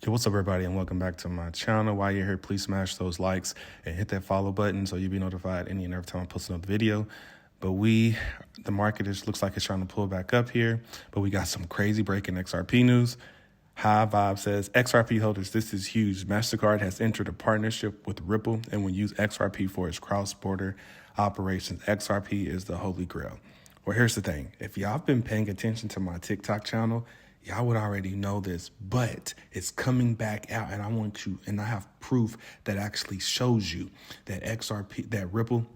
Hey, what's up, everybody, and welcome back to my channel. While you're here, please smash those likes and hit that follow button so you'll be notified any and every time I post another video. But the market looks like it's trying to pull back up here, but we got some crazy breaking XRP news. High Vibe says, XRP holders, this is huge. MasterCard has entered a partnership with Ripple and will use XRP for its cross-border operations. XRP is the holy grail. Well, here's the thing. If y'all have been paying attention to my TikTok channel, y'all would already know this, but it's coming back out, and I have proof that actually shows you that that Ripple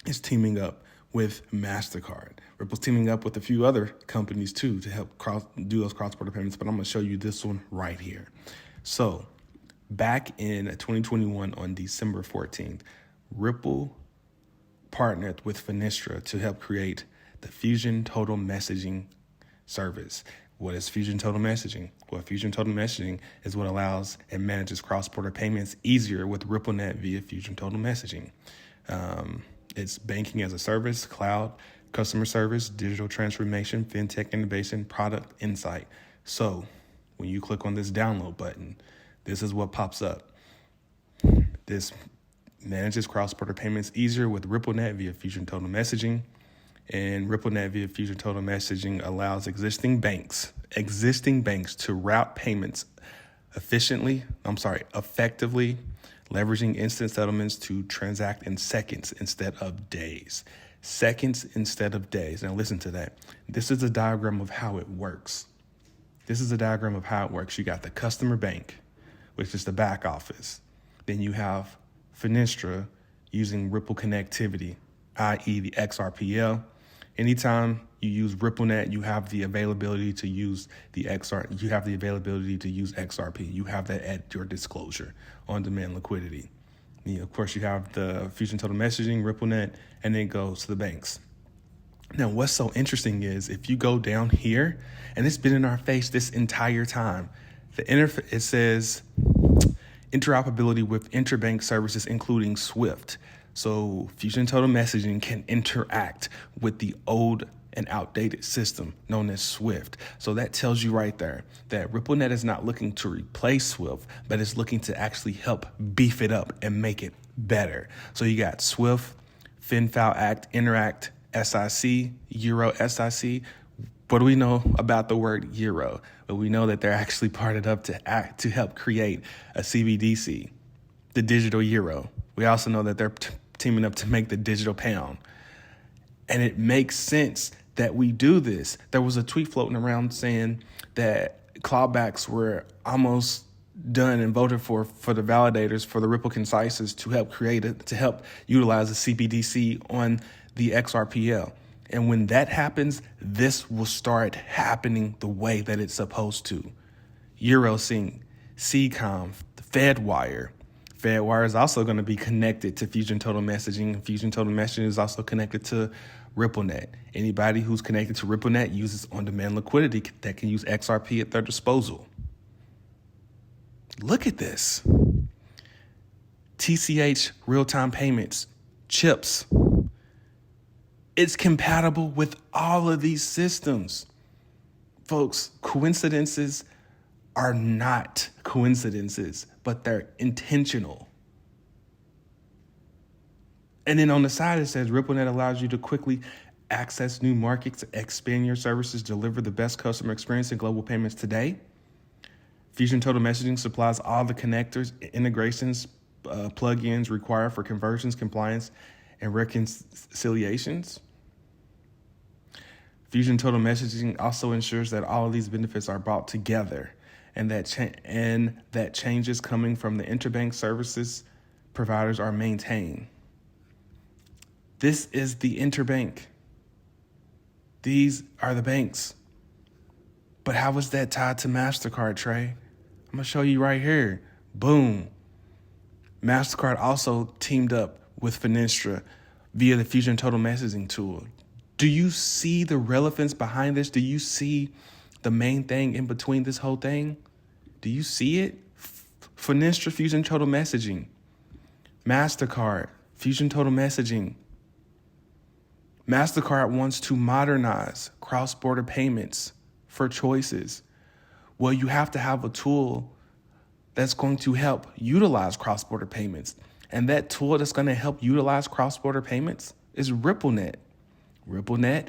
is teaming up with MasterCard. Ripple's teaming up with a few other companies too to help do those cross-border payments, but I'm gonna show you this one right here. So back in 2021 on December 14th, Ripple partnered with Finistra to help create the Fusion Total Messaging service. What is Fusion Total Messaging? Well, Fusion Total Messaging is what allows and manages cross-border payments easier with RippleNet via Fusion Total Messaging. It's banking as a service, cloud, customer service, digital transformation, fintech innovation, product insight. So when you click on this download button, this is what pops up. This manages cross-border payments easier with RippleNet via Fusion Total Messaging. And RippleNet via Fusion Total Messaging allows existing banks to route payments effectively, leveraging instant settlements to transact in seconds instead of days. Seconds instead of days. Now listen to that. This is a diagram of how it works. You got the customer bank, which is the back office. Then you have Finistra using Ripple connectivity, i.e. the XRPL. Anytime you use RippleNet, you have the availability to use XRP. You have that at your disclosure, on-demand liquidity. Of course, you have the Fusion Total Messaging, RippleNet, and then it goes to the banks. Now, what's so interesting is if you go down here, and it's been in our face this entire time, it says interoperability with interbank services, including SWIFT. So Fusion Total Messaging can interact with the old and outdated system known as SWIFT. So that tells you right there that RippleNet is not looking to replace SWIFT, but it's looking to actually help beef it up and make it better. So you got SWIFT, FinFile Act, Interact, SIC, Euro SIC. What do we know about the word Euro? But we know that they're actually partnered up to help create a CBDC, the digital Euro. We also know that they're teaming up to make the digital pound. And it makes sense that we do this. There was a tweet floating around saying that clawbacks were almost done and voted for the validators for the Ripple consensus to help utilize the CBDC on the XRPL. And when that happens, this will start happening the way that it's supposed to. EuroSync, CCOM, FedWire. FedWire is also going to be connected to Fusion Total Messaging. Fusion Total Messaging is also connected to RippleNet. Anybody who's connected to RippleNet uses on-demand liquidity that can use XRP at their disposal. Look at this. TCH real-time payments, chips. It's compatible with all of these systems. Folks, coincidences are not coincidences, but they're intentional. And then on the side, it says RippleNet allows you to quickly access new markets, expand your services, deliver the best customer experience in global payments today. Fusion Total Messaging supplies all the connectors, integrations, plugins required for conversions, compliance, and reconciliations. Fusion Total Messaging also ensures that all of these benefits are brought together and that changes coming from the interbank services providers are maintained. This is the interbank. These are the banks. But how is that tied to MasterCard, Trey? I'm going to show you right here. Boom. MasterCard also teamed up with Finistra via the Fusion Total Messaging tool. Do you see the relevance behind this? Do you see the main thing in between this whole thing? Do you see it? Finistra Fusion Total Messaging. MasterCard Fusion Total Messaging. MasterCard wants to modernize cross-border payments for choices. Well, you have to have a tool that's going to help utilize cross-border payments. And that tool that's going to help utilize cross-border payments is RippleNet. RippleNet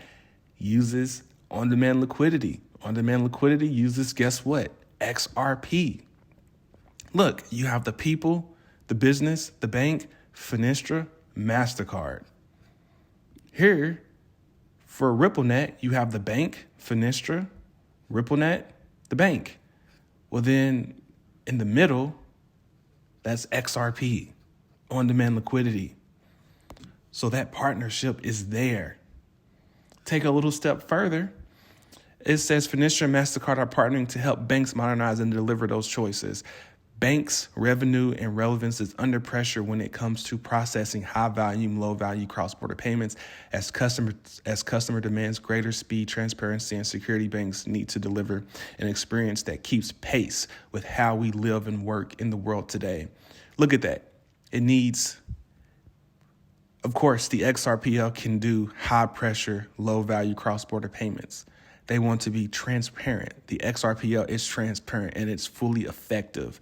uses on-demand liquidity. On-demand liquidity uses, guess what? XRP. Look, you have the people, the business, the bank, Finistra, MasterCard. Here, for RippleNet, you have the bank, Finistra, RippleNet, the bank. Well, then in the middle, that's XRP, on-demand liquidity. So that partnership is there. Take a little step further. It says Finistra and MasterCard are partnering to help banks modernize and deliver those choices. Banks' revenue and relevance is under pressure when it comes to processing high-volume, low-value cross-border payments. As customer demands greater speed, transparency, and security, banks need to deliver an experience that keeps pace with how we live and work in the world today. Look at that. It needs, of course, the XRPL can do high-pressure, low-value cross-border payments. They want to be transparent. The XRPL is transparent and it's fully effective.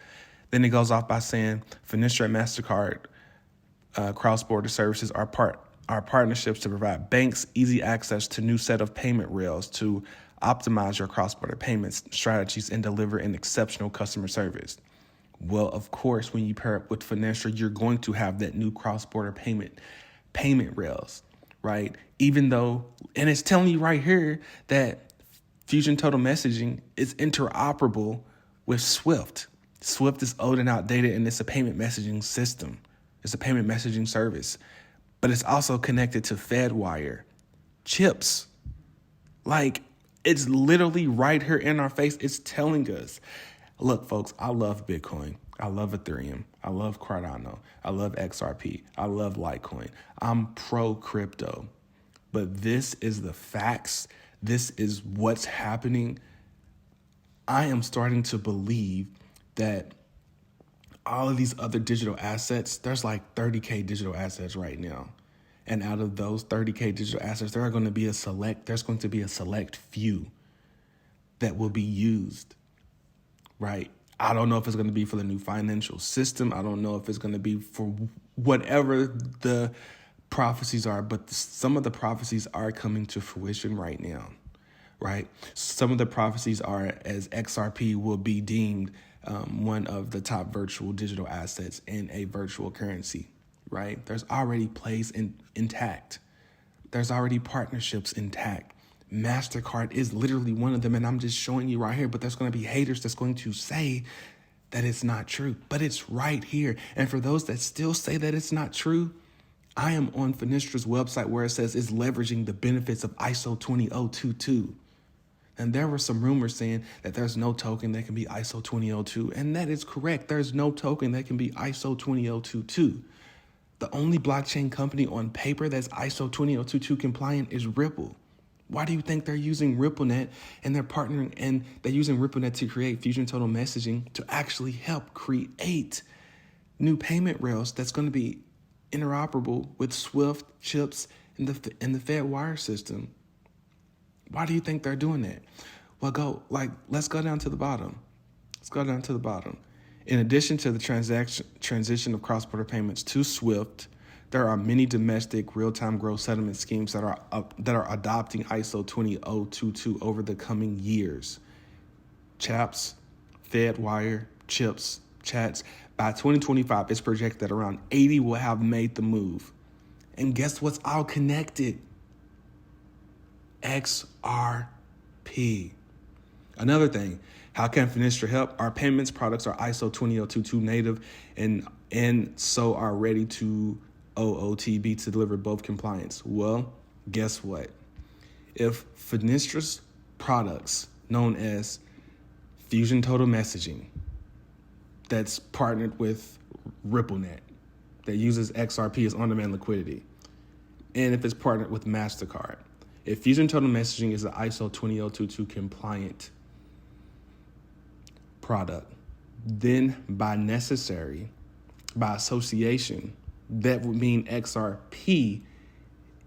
Then it goes off by saying Finistra and MasterCard cross-border services are partnerships to provide banks easy access to new set of payment rails to optimize your cross-border payments strategies and deliver an exceptional customer service. Well, of course, when you pair up with Finistra, you're going to have that new cross-border payment rails, right? Even though, and it's telling you right here that Fusion Total Messaging is interoperable with Swift. Swift is old and outdated, and it's a payment messaging system. It's a payment messaging service, but it's also connected to Fedwire, chips. Like, it's literally right here in our face. It's telling us, look, folks, I love Bitcoin. I love Ethereum. I love Cardano. I love XRP. I love Litecoin. I'm pro crypto, but this is the facts. This is what's happening. I am starting to believe that all of these other digital assets, there's like 30K digital assets right now. And out of those 30K digital assets, there's going to be a select few that will be used, right? I don't know if it's going to be for the new financial system. I don't know if it's going to be for whatever the prophecies are, but some of the prophecies are coming to fruition right now, right? Some of the prophecies are as XRP will be deemed one of the top virtual digital assets in a virtual currency, right? There's already plays intact. There's already partnerships intact. MasterCard is literally one of them, and I'm just showing you right here, but there's going to be haters that's going to say that it's not true, but it's right here. And for those that still say that it's not true, I am on Finistra's website where it says it's leveraging the benefits of ISO 20022. And there were some rumors saying that there's no token that can be ISO 20022, and that is correct. There's no token that can be ISO 20022. The only blockchain company on paper that's ISO 20022 compliant is Ripple. Why do you think they're using RippleNet and they're partnering and they're using RippleNet to create Fusion Total Messaging to actually help create new payment rails that's going to be interoperable with Swift, chips, and the Fedwire system? Why do you think they're doing that? Well, let's go down to the bottom. In addition to the transition of cross-border payments to Swift, there are many domestic real-time gross settlement schemes that are adopting ISO 20022 over the coming years. Chaps, Fedwire, chips, chats. By 2025, it's projected that around 80 will have made the move. And guess what's all connected? XRP. Another thing, how can Finistra help? Our payments products are ISO 20022 native and so are ready to OOTB to deliver both compliance. Well, guess what? If Finistra's products, known as Fusion Total Messaging, that's partnered with RippleNet, that uses XRP as on-demand liquidity, and if it's partnered with MasterCard, if Fusion Total Messaging is an ISO 20022 compliant product, then by association, that would mean XRP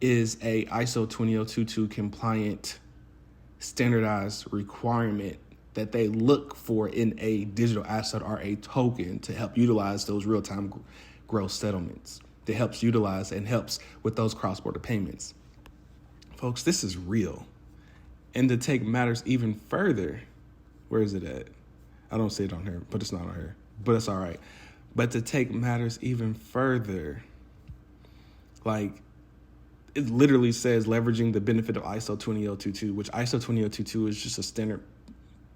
is a ISO 20022 compliant standardized requirement that they look for in a digital asset or a token to help utilize those real-time gross settlements, that helps utilize and helps with those cross-border payments. Folks, this is real. And to take matters even further, where is it at? I don't see it on here, but it's not on here, but it's all right. But to take matters even further, like it literally says leveraging the benefit of ISO 20022, which ISO 20022 is just a standard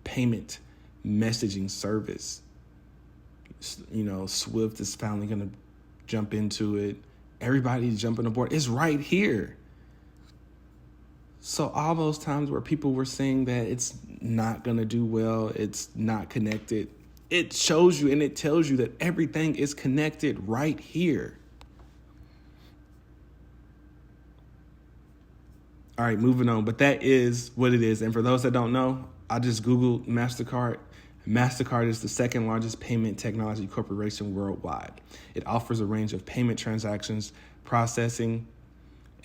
payment messaging service. You know, Swift is finally going to jump into it. Everybody's jumping aboard. It's right here. So all those times where people were saying that it's not going to do well, it's not connected, it shows you and it tells you that everything is connected right here. All right, moving on. But that is what it is. And for those that don't know, I just Googled MasterCard. MasterCard is the second largest payment technology corporation worldwide. It offers a range of payment transactions, processing,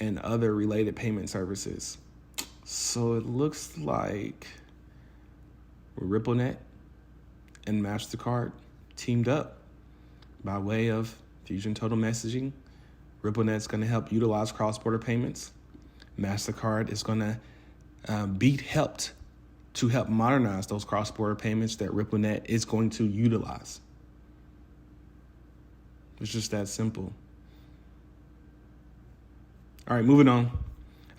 and other related payment services. So it looks like RippleNet and MasterCard teamed up by way of Fusion Total Messaging. RippleNet's going to help utilize cross-border payments. MasterCard is going to be helped to help modernize those cross-border payments that RippleNet is going to utilize. It's just that simple. All right, moving on.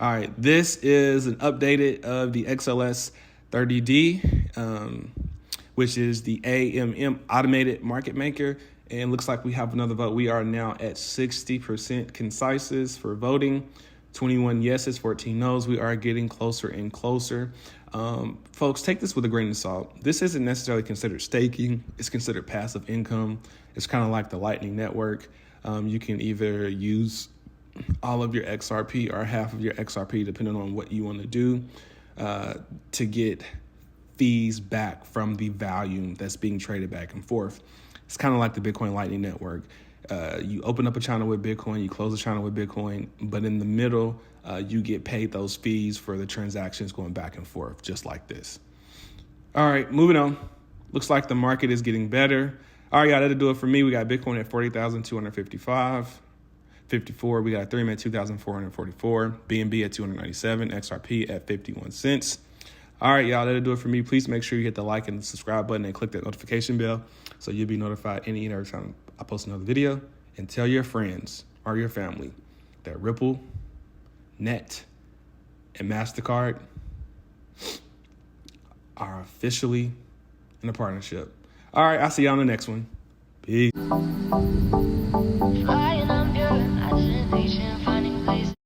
All right, this is an updated of the XLS 30D, which is the AMM automated market maker. And looks like we have another vote. We are now at 60% concises for voting. 21 yeses, 14 no's. We are getting closer and closer. Folks, take this with a grain of salt. This isn't necessarily considered staking. It's considered passive income. It's kind of like the Lightning Network. You can either use all of your XRP or half of your XRP, depending on what you want to do, to get fees back from the volume that's being traded back and forth. It's kind of like the Bitcoin Lightning Network. You open up a channel with Bitcoin, you close a channel with Bitcoin, but in the middle, you get paid those fees for the transactions going back and forth, just like this. All right, moving on. Looks like the market is getting better. All right, y'all, that'll do it for me. We got Bitcoin at 40,255. 54. We got Ethereum at 2,444. BNB at 297. XRP at 51 cents. All right, y'all, that'll do it for me. Please make sure you hit the like and the subscribe button and click that notification bell so you'll be notified any and every time I post another video. And tell your friends or your family that Ripple, Net, and MasterCard are officially in a partnership. All right, I'll see y'all on the next one. Peace.